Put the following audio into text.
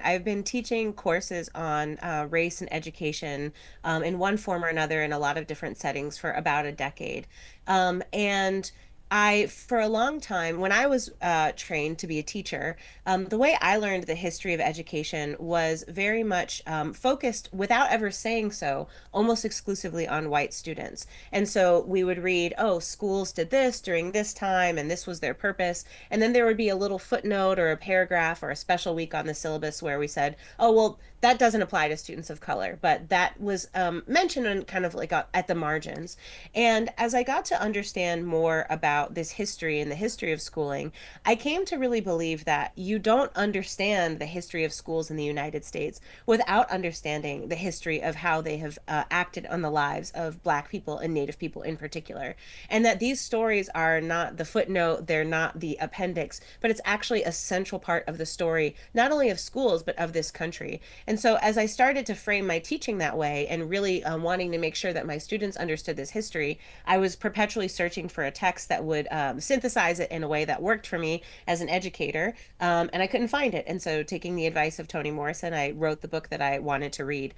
I've been teaching courses on race and education in one form or another in a lot of different settings for about a decade. And for a long time, when I was trained to be a teacher, the way I learned the history of education was very much focused, without ever saying so, almost exclusively on white students. And so we would read, oh, schools did this during this time, and this was their purpose. And then there would be a little footnote or a paragraph or a special week on the syllabus where we said, oh, well, that doesn't apply to students of color, but that was mentioned in kind of like at the margins. And as I got to understand more about this history and the history of schooling, I came to really believe that you don't understand the history of schools in the United States without understanding the history of how they have acted on the lives of Black people and Native people in particular. And that these stories are not the footnote, they're not the appendix, but it's actually a central part of the story, not only of schools, but of this country. And so as I started to frame my teaching that way and really wanting to make sure that my students understood this history, I was perpetually searching for a text that would synthesize it in a way that worked for me as an educator. And I couldn't find it. And so, taking the advice of Toni Morrison, I wrote the book that I wanted to read.